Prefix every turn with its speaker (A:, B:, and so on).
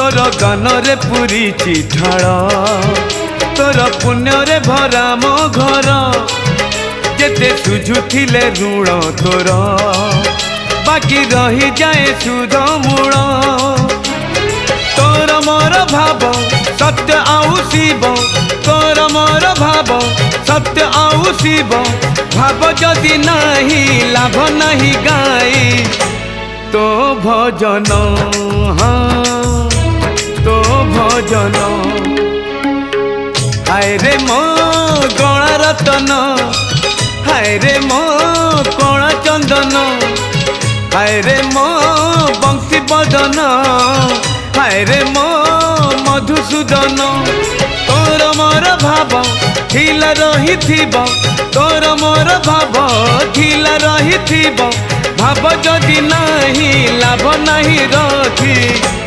A: तोर गान रे पूरी चिठाड़ तोर पुण्य रे भरा मो घर जेते सुझुथिले ऋण तोर बाकी रही जाए सुध मूल तोर मोर भाव सत्य आउ शिव तोर मोर भाव सत्य आउ शिव भाव जदि नहीं लाभ नहीं गाई तो भजन हाँ तो भजन हाय रे मो गणा रतन हाय रे मो कणा चंदन हाय रे मो बंशी बदन हाय रे मो मधुसूदन तोर मोर भाव थिला रही तोर मोर भाव थिला रही भाव जदि नहीं लाभ नहीं रथी